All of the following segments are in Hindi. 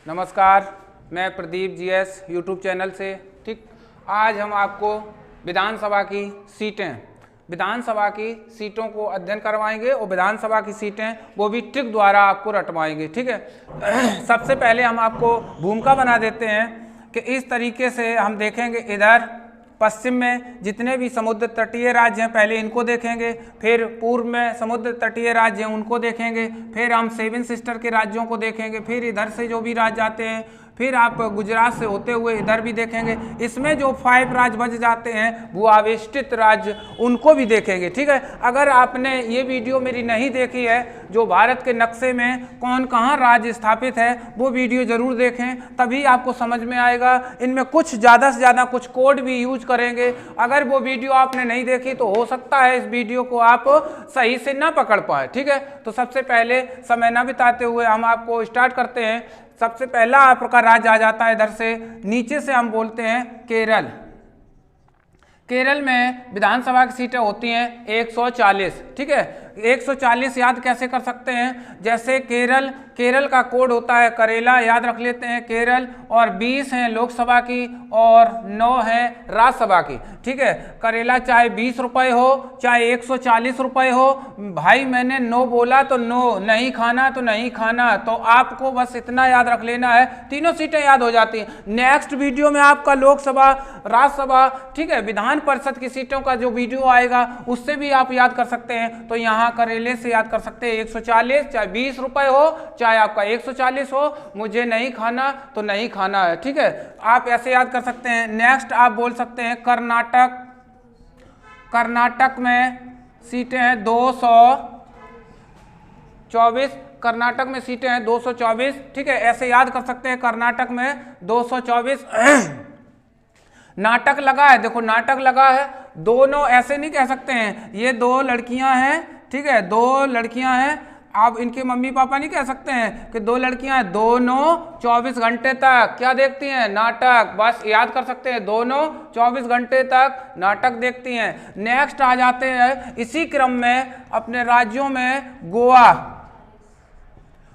नमस्कार, मैं प्रदीप जीएस यूट्यूब चैनल से। ठीक, आज हम आपको विधानसभा की सीटों को अध्ययन करवाएंगे और विधानसभा की सीटें वो भी ट्रिक द्वारा आपको रटवाएंगे। ठीक है। सबसे पहले हम आपको भूमिका बना देते हैं कि इस तरीके से हम देखेंगे। इधर पश्चिम में जितने भी समुद्र तटीय राज्य हैं पहले इनको देखेंगे, फिर पूर्व में समुद्र तटीय राज्य हैं उनको देखेंगे, फिर हम सेवन सिस्टर के राज्यों को देखेंगे, फिर इधर से जो भी राज्य आते हैं, फिर आप गुजरात से होते हुए इधर भी देखेंगे। इसमें जो 5 राज्य बच जाते हैं वो आवेष्टित राज्य, उनको भी देखेंगे। ठीक है। अगर आपने ये वीडियो मेरी नहीं देखी है, जो भारत के नक्शे में कौन कहाँ राज्य स्थापित है, वो वीडियो जरूर देखें, तभी आपको समझ में आएगा। इनमें कुछ ज़्यादा से ज़्यादा कुछ कोड भी यूज करेंगे। अगर वो वीडियो आपने नहीं देखी तो हो सकता है इस वीडियो को आप सही से ना पकड़ पाए। ठीक है। तो सबसे पहले समय ना बिताते हुए हम आपको स्टार्ट करते हैं। सबसे पहला आपका राज्य आ जाता है इधर से, नीचे से हम बोलते हैं केरल। केरल में विधानसभा की सीटें होती हैं 140। ठीक है। 140 याद कैसे कर सकते हैं? जैसे केरल का कोड होता है करेला, याद रख लेते हैं केरल, और 20 हैं लोकसभा की और 9 है राज्यसभा की। ठीक है। करेला चाहे 20 रुपये हो चाहे 140 रुपये हो, भाई मैंने 9 बोला तो 9, नहीं खाना तो नहीं खाना। तो आपको बस इतना याद रख लेना है, तीनों सीटें याद हो जाती हैं। नेक्स्ट वीडियो में आपका लोकसभा, राज्यसभा, ठीक है, विधान परिषद की सीटों का जो वीडियो आएगा उससे भी आप याद कर सकते हैं। तो यहाँ करेले से याद कर सकते हैं 140, चाहे 20 रुपये हो चाहे आपका 140 हो, मुझे नहीं खाना तो नहीं खाना है। ठीक है। आप ऐसे याद कर सकते हैं। नेक्स्ट आप बोल सकते हैं कर्नाटक में सीटें हैं 224। कर्नाटक में सीटें हैं 224। ठीक है। ऐसे याद कर सकते हैं कर्नाटक में 224। नाटक लगा है, देखो नाटक लगा है, दोनों ऐसे नहीं कह सकते हैं, ये 2 लड़कियां हैं। ठीक है। 2 लड़कियां हैं, आप इनके मम्मी पापा नहीं कह सकते हैं कि 2 लड़कियां हैं, दोनों 24 घंटे तक क्या देखती हैं? नाटक। बस याद कर सकते हैं, दोनों 24 घंटे तक नाटक देखती हैं। नेक्स्ट आ जाते हैं इसी क्रम में अपने राज्यों में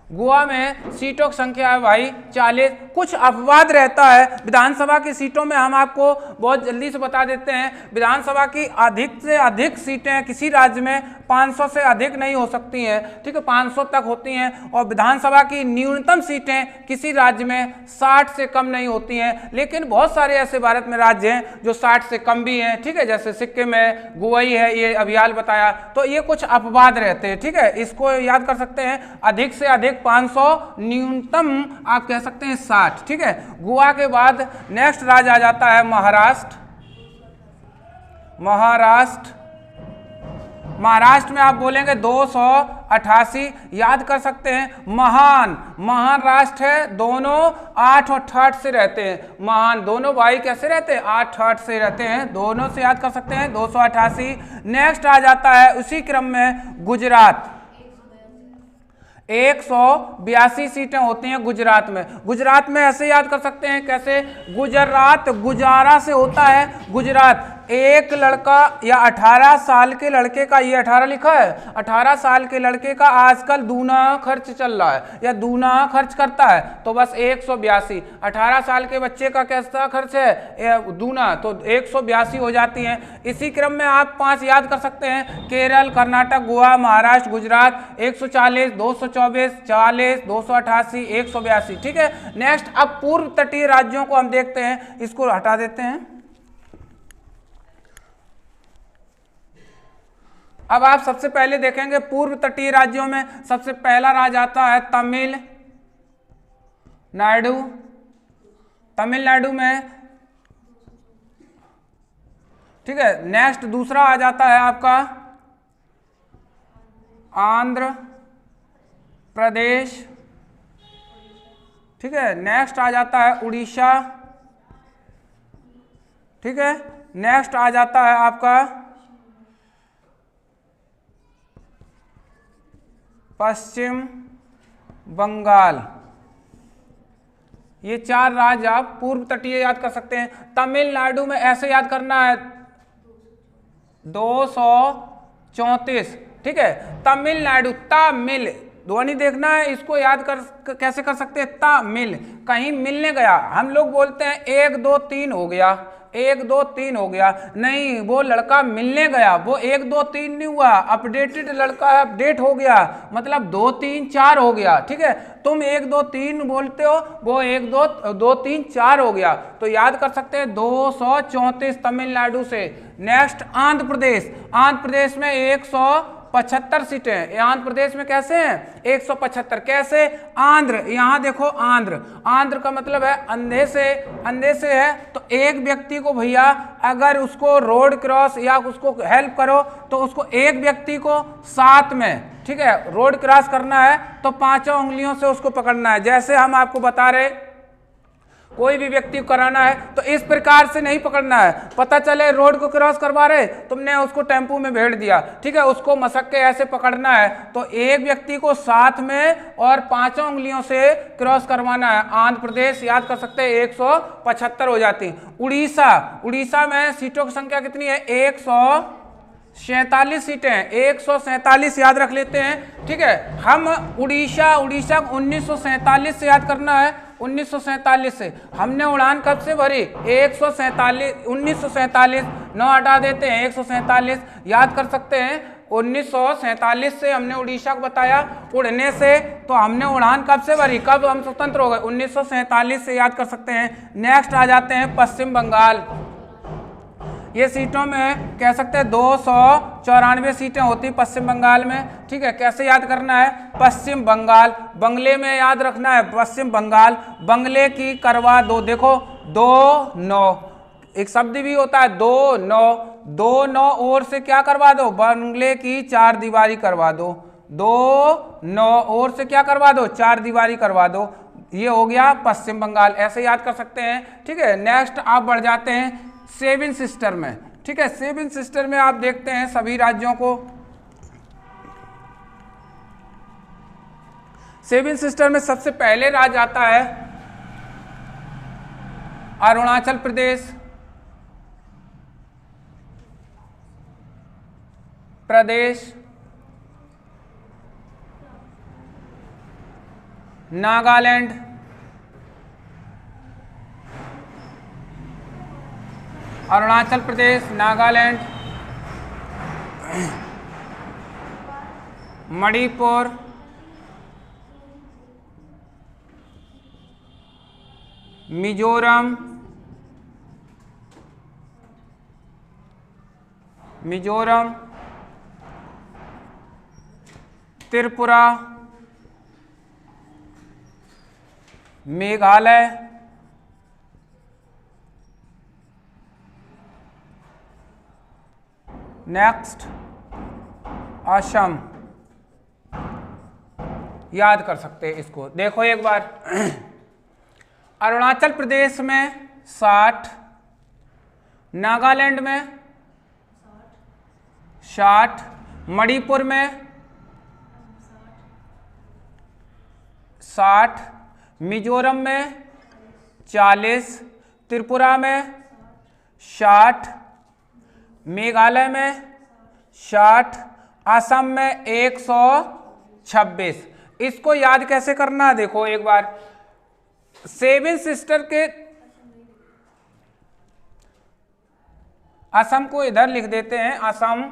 गोवा में सीटों की संख्या है भाई 40। कुछ अपवाद रहता है विधानसभा की सीटों में, हम आपको बहुत जल्दी से बता देते हैं। विधानसभा की अधिक से अधिक सीटें किसी राज्य में 500 से अधिक नहीं हो सकती हैं। ठीक है। 500 तक होती हैं। और विधानसभा की न्यूनतम सीटें किसी राज्य में 60 से कम नहीं होती हैं। लेकिन बहुत सारे ऐसे भारत में राज्य हैं जो 60 से कम भी हैं। ठीक है। जैसे सिक्किम है, गोवा है, ये अभियाल बताया। तो ये कुछ अपवाद रहते हैं। ठीक है। इसको याद कर सकते हैं। अधिक से अधिक 500, न्यूनतम आप कह सकते हैं 60। ठीक है। गोवा के बाद नेक्स्ट राज्य आ जाता है महाराष्ट्र में आप बोलेंगे 288, याद कर सकते हैं। महान राष्ट्र है, दोनों 8 और 8 से रहते हैं। महान दोनों भाई कैसे रहते हैं? 8 से रहते हैं, दोनों से याद कर सकते हैं 288। नेक्स्ट आ जाता है उसी क्रम में गुजरात। 182 सीटें होती हैं गुजरात में ऐसे याद कर सकते हैं कैसे? गुजारा से होता है गुजरात। एक लड़का या 18 साल के लड़के का, ये 18 लिखा है, 18 साल के लड़के का आजकल दूना खर्च चल रहा है या दूना खर्च करता है, तो बस 182। 18 साल के बच्चे का कैसा खर्च है? दूना, तो 182 हो जाती हैं। इसी क्रम में आप 5 याद कर सकते हैं, केरल, कर्नाटक, गोवा, महाराष्ट्र, गुजरात। 140, 224, 40, 288, 182। ठीक है। नेक्स्ट अब पूर्व तटीय राज्यों को हम देखते हैं, इसको हटा देते हैं। अब आप सबसे पहले देखेंगे पूर्व तटीय राज्यों में सबसे पहला राज्य आता है तमिलनाडु में। ठीक है। नेक्स्ट दूसरा आ जाता है आपका आंध्र प्रदेश। ठीक है। नेक्स्ट आ जाता है उड़ीसा। ठीक है। नेक्स्ट आ जाता है आपका पश्चिम बंगाल। ये 4 राज्य आप पूर्व तटीय याद कर सकते हैं। तमिलनाडु में ऐसे याद करना है 234। ठीक है। तमिलनाडु, ध्वनि देखना है, इसको याद कर कैसे कर सकते हैं, ता मिल, कहीं मिलने गया। हम लोग बोलते हैं 1 2 3 हो गया, 1 2 3 हो गया, नहीं वो लड़का मिलने गया, वो 1 2 3 नहीं हुआ, अपडेटेड लड़का अपडेट हो गया, मतलब 2 3 4 हो गया। ठीक है, तुम 1 2 3 बोलते हो, वो 1 2 3 4 हो गया। तो याद कर सकते हैं 234 तमिलनाडु से। नेक्स्ट आंध्र प्रदेश, आंध्र प्रदेश में 175 सीटें। आंध्र प्रदेश में कैसे हैं 175, कैसे, आंध्र, यहाँ देखो आंध्र, आंध्र का मतलब है अंधे से है। तो एक व्यक्ति को भैया अगर उसको रोड क्रॉस या उसको हेल्प करो तो उसको एक व्यक्ति को साथ में, ठीक है, रोड क्रॉस करना है तो 5 उंगलियों से उसको पकड़ना है। जैसे हम आपको बता रहे कोई भी व्यक्ति को कराना है तो इस प्रकार से नहीं पकड़ना है, पता चले रोड को क्रॉस करवा रहे, तुमने उसको टेम्पू में भेड़ दिया, ठीक है, उसको मसक के ऐसे पकड़ना है। तो एक व्यक्ति को साथ में और 5 उंगलियों से क्रॉस करवाना है। आंध्र प्रदेश याद कर सकते हैं 175 हो जाती। उड़ीसा, उड़ीसा में सीटों की संख्या कितनी है 147 सीटें, 147 याद रख लेते हैं। ठीक है, हम उड़ीसा 1947 से याद करना है, 1947 से। हमने उड़ान कब से भरी 1947, 9 हटा देते हैं 147 याद कर सकते हैं। 1947 से हमने उड़ीसा को बताया उड़ने से, तो हमने उड़ान कब से भरी, कब हम स्वतंत्र हो गए 1947 से याद कर सकते हैं। नेक्स्ट आ जाते हैं पश्चिम बंगाल, ये सीटों में कह सकते हैं 294 सीटें होती पश्चिम बंगाल में। ठीक है, कैसे याद करना है, पश्चिम बंगाल, बंगले में याद रखना है पश्चिम बंगाल, बंगले की करवा दो, देखो 2 9 एक शब्द भी होता है 2 9 और से क्या करवा दो, बंगले की 4 दीवारी करवा दो, 2 9 और से क्या करवा दो, 4 दीवारी करवा दो। ये हो गया पश्चिम बंगाल, ऐसे याद कर सकते हैं। ठीक है, नेक्स्ट आप बढ़ जाते हैं 7 सिस्टर में। ठीक है, 7 सिस्टर में आप देखते हैं सभी राज्यों को। 7 सिस्टर में सबसे पहले राज्य आता है अरुणाचल प्रदेश, नागालैंड, अरुणाचल प्रदेश, नागालैंड, मणिपुर, मिजोरम, त्रिपुरा, मेघालय, नेक्स्ट असम। याद कर सकते हैं इसको, देखो एक बार अरुणाचल प्रदेश में 60, नागालैंड में 60, मणिपुर में 60, मिजोरम में 40, त्रिपुरा में 60, मेघालय में 60, असम में 126। इसको याद कैसे करना है, देखो एक बार 7 सिस्टर के, असम को इधर लिख देते हैं, असम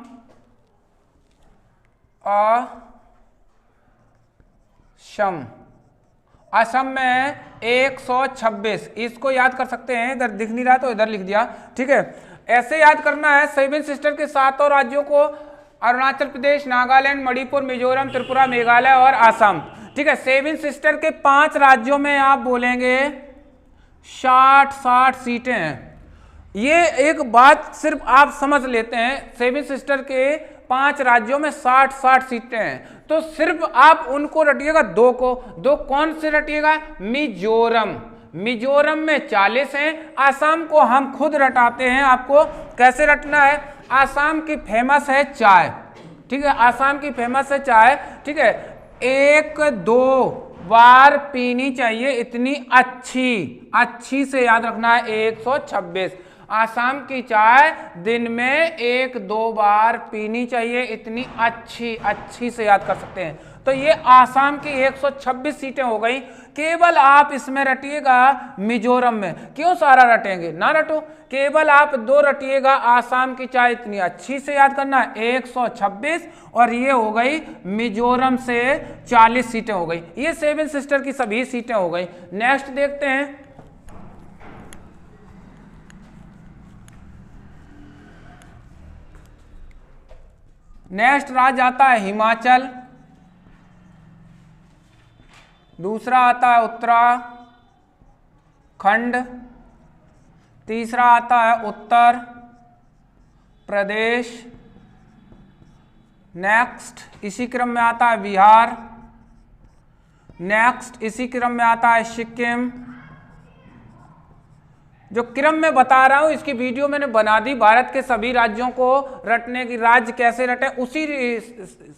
असम में 126, इसको याद कर सकते हैं। इधर दिख नहीं रहा तो इधर लिख दिया। ठीक है, ऐसे याद करना है 7 सिस्टर के 7 राज्यों को, अरुणाचल प्रदेश, नागालैंड, मणिपुर, मिजोरम, त्रिपुरा, मेघालय और असम। ठीक है, 7 सिस्टर के 5 राज्यों में आप बोलेंगे 60 सीटें हैं। ये एक बात सिर्फ आप समझ लेते हैं, 7 सिस्टर के 5 राज्यों में 60 सीटें हैं, तो सिर्फ आप उनको रटिएगा, 2 को, 2 कौन से रटिएगा, मिजोरम में 40 हैं। आसाम को हम खुद रटाते हैं, आपको कैसे रटना है। आसाम की फेमस है चाय, ठीक है, आसाम की फेमस है चाय। ठीक है, 1-2 बार पीनी चाहिए, इतनी अच्छी से याद रखना है। 126 आसाम की चाय दिन में 1-2 बार पीनी चाहिए, इतनी अच्छी से याद कर सकते हैं। तो ये आसाम की 126 सीटें हो गई। केवल आप इसमें रटिएगा मिजोरम में, क्यों सारा रटेंगे, ना रटो, केवल आप 2 रटिएगा आसाम की, चाहे इतनी अच्छी से याद करना है 126, और ये हो गई मिजोरम से 40 सीटें हो गई। ये 7 सिस्टर की सभी सीटें हो गई। नेक्स्ट देखते हैं, नेक्स्ट राज्य आता है हिमाचल, दूसरा आता है उत्तराखंड, तीसरा आता है उत्तर प्रदेश, नेक्स्ट इसी क्रम में आता है बिहार, नेक्स्ट इसी क्रम में आता है सिक्किम। जो क्रम में बता रहा हूं इसकी वीडियो मैंने बना दी, भारत के सभी राज्यों को रटने की, राज्य कैसे रटे उसी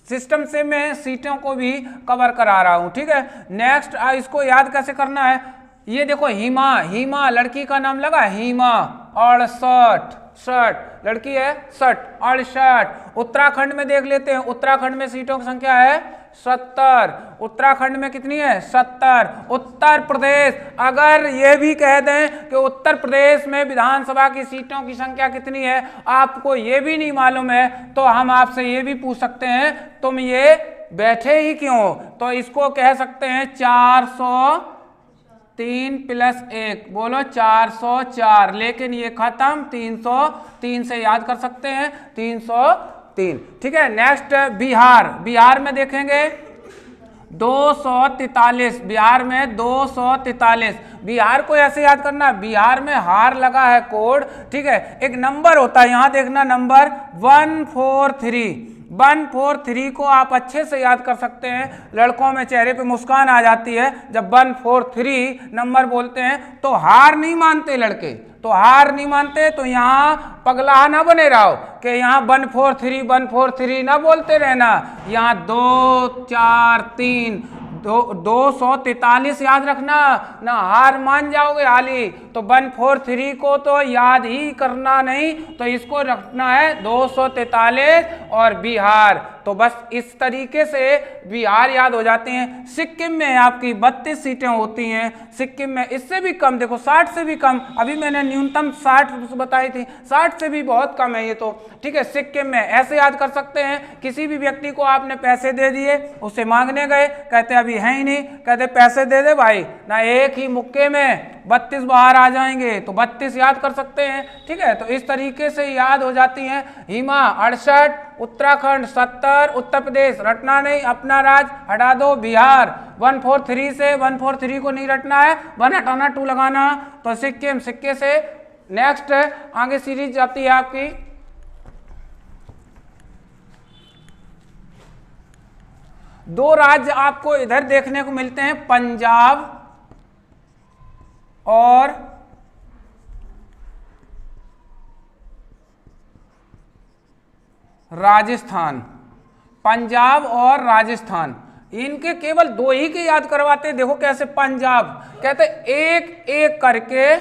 सिस्टम से मैं सीटों को भी कवर करा रहा हूं, ठीक है। नेक्स्ट इसको याद कैसे करना है, ये देखो हिमा, हिमा लड़की का नाम लगा हिमा, 68 लड़की है 68। उत्तराखंड में देख लेते हैं, उत्तराखंड में सीटों की संख्या है 70, उत्तराखंड में कितनी है 70। उत्तर प्रदेश, अगर ये भी कह दें कि उत्तर प्रदेश में विधानसभा की सीटों की संख्या कितनी है, आपको ये भी नहीं मालूम है, तो हम आपसे ये भी पूछ सकते हैं तुम ये बैठे ही क्यों, तो इसको कह सकते हैं 403 प्लस 1, बोलो 404, लेकिन ये खत्म 303 से याद कर सकते हैं 303, ठीक है। नेक्स्ट बिहार, बिहार में देखेंगे 243, बिहार में 243। बिहार को ऐसे याद करना, बिहार में हार लगा है कोड, ठीक है, एक नंबर होता है, यहां देखना नंबर 143, 143 को आप अच्छे से याद कर सकते हैं। लड़कों में चेहरे पे मुस्कान आ जाती है जब 143 नंबर बोलते हैं, तो हार नहीं मानते लड़के, तो हार नहीं मानते, तो यहाँ पगला ना बने रहो कि यहाँ 143 ना बोलते रहना, यहाँ 2 4 3 243 याद रखना, ना हार मान जाओगे हाली। तो 143 को तो याद ही करना नहीं, तो इसको रखना है 243 और बिहार, तो बस इस तरीके से बिहार याद हो जाते हैं। सिक्किम में आपकी 32 सीटें होती हैं, सिक्किम में इससे भी कम, देखो 60 से भी कम, अभी मैंने न्यूनतम 60 बताई थी, 60 से भी बहुत कम है ये तो, ठीक है। सिक्किम में ऐसे याद कर सकते हैं, किसी भी व्यक्ति को आपने पैसे दे दिए, उसे मांगने गए, कहते अभी है ही नहीं, कहते पैसे दे दे भाई, ना एक ही मुक्के में 32 बाहर आ जाएंगे, तो 32 याद कर सकते हैं, ठीक है। तो इस तरीके से याद हो जाती हैं। हिमा 68, उत्तराखंड 70, उत्तर प्रदेश रटना नहीं, अपना राज्य हटा दो, बिहार 143 से 143 को नहीं रटना है, 1 हटाना 2 लगाना, तो सिक्किम, सिक्के से नेक्स्ट आगे सीरीज जाती है आपकी दो राज्य आपको इधर देखने को मिलते हैं, पंजाब और राजस्थान, पंजाब और राजस्थान, इनके केवल 2 ही के याद करवाते। देखो कैसे, पंजाब कहते एक एक करके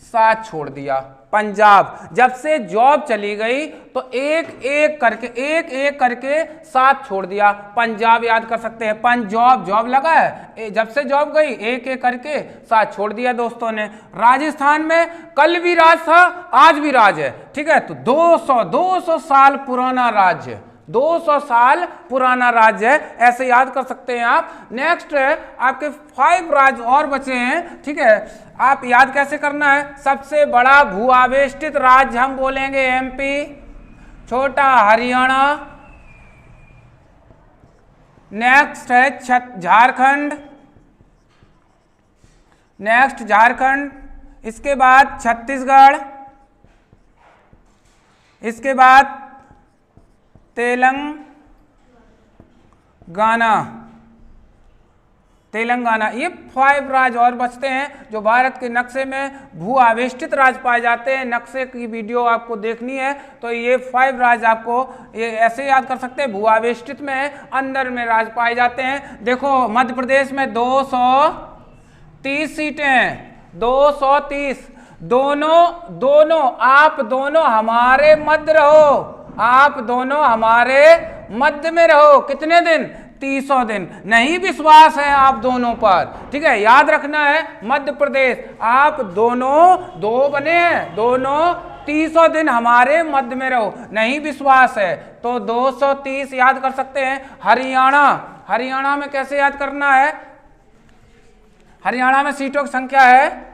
7 छोड़ दिया, पंजाब जब से जॉब चली गई तो एक एक करके 7 छोड़ दिया, पंजाब याद कर सकते हैं। पंजाब जॉब लगा है, जब से जॉब गई एक एक करके 7 छोड़ दिया दोस्तों ने। राजस्थान में कल भी राज था, आज भी राज है, ठीक है। तो 200 साल पुराना राज्य, 200 साल पुराना राज्य है, ऐसे याद कर सकते हैं आप। नेक्स्ट आपके 5 राज्य और बचे हैं, ठीक है। आप याद कैसे करना है, सबसे बड़ा भू आवेष्टित राज्य हम बोलेंगे एमपी, छोटा हरियाणा, नेक्स्ट है झारखंड, नेक्स्ट झारखंड, इसके बाद छत्तीसगढ़, इसके बाद तेलंगाना, ये 5 राज्य और बचते हैं जो भारत के नक्शे में भू आवेष्टित राज्य पाए जाते हैं। नक्शे की वीडियो आपको देखनी है तो ये 5 राज्य आपको ये ऐसे याद कर सकते हैं, भू आवेष्टित में अंदर में राज्य पाए जाते हैं। देखो मध्य प्रदेश में 230 सीटें हैं, 230, दोनों आप दोनों हमारे मध्य रहो, आप दोनों हमारे मध्य में रहो, कितने दिन, 300 दिन। नहीं विश्वास है आप दोनों पर, ठीक है, याद रखना है मध्य प्रदेश, आप दोनों दो बने हैं, दोनों 300 दिन हमारे मध्य में रहो। नहीं विश्वास है तो 230 याद कर सकते हैं। हरियाणा, हरियाणा में कैसे याद करना है? हरियाणा में सीटों की संख्या है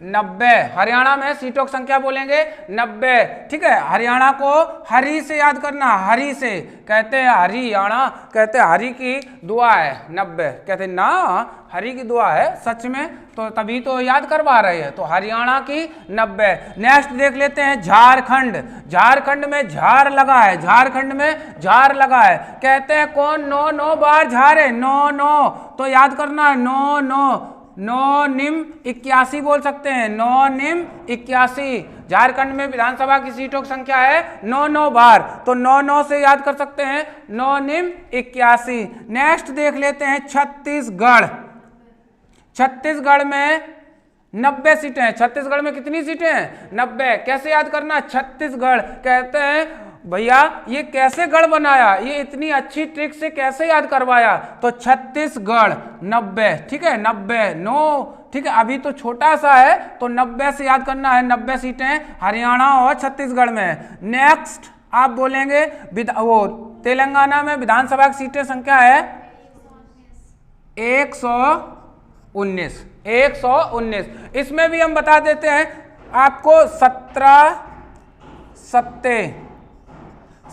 90। हरियाणा में सीटों की संख्या बोलेंगे 90, ठीक है। हरियाणा को हरि से याद करना, हरि से, कहते हैं हरियाणा, कहते हैं हरि की दुआ है 90, कहते हैं ना हरि की दुआ है सच में, तो तभी तो याद करवा रहे हैं, तो हरियाणा की 90। नेक्स्ट देख लेते हैं झारखंड। झारखंड में झार लगा है, झारखंड में झार लगा है, कहते हैं कौन 9 बार झारे, 9 तो याद करना 9 निम 81 बोल सकते हैं, 9 निम 81। झारखंड में विधानसभा की सीटों की संख्या है 9 बार, तो 9 से याद कर सकते हैं 9 निम 81। नेक्स्ट देख लेते हैं छत्तीसगढ़। छत्तीसगढ़ में 90 सीटें हैं। छत्तीसगढ़ में कितनी सीटें हैं? 90। कैसे याद करना? छत्तीसगढ़, कहते हैं भैया ये कैसे गढ़ बनाया, ये इतनी अच्छी ट्रिक से कैसे याद करवाया, तो छत्तीसगढ़ 90, ठीक है, 90 9, ठीक है, अभी तो छोटा सा है तो 90 से याद करना है। 90 सीटें हरियाणा और छत्तीसगढ़ में। नेक्स्ट आप बोलेंगे वो तेलंगाना में विधानसभा की सीटें संख्या है 119। 119 इसमें भी हम बता देते हैं आपको 17 सत्ते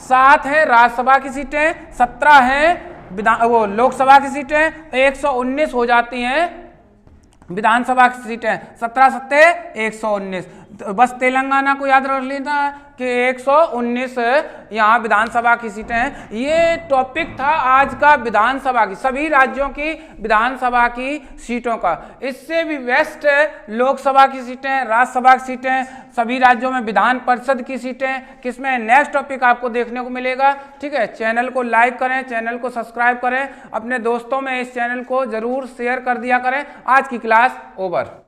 7 है राज्यसभा की सीटें, 17 हैं वो लोकसभा की सीटें, 119 हो जाती हैं विधानसभा की सीटें। 17 सत्ते 119, तो बस तेलंगाना को याद रख लेना कि 119 यहाँ विधानसभा की सीटें हैं। ये टॉपिक था आज का विधानसभा की, सभी राज्यों की विधानसभा की सीटों का। इससे भी बेस्ट लोकसभा की सीटें, राज्यसभा की सीटें, सभी राज्यों में विधान परिषद की सीटें, किसमें नेक्स्ट टॉपिक आपको देखने को मिलेगा, ठीक है। चैनल को लाइक करें, चैनल को सब्सक्राइब करें, अपने दोस्तों में इस चैनल को जरूर शेयर कर दिया करें। आज की क्लास ओवर।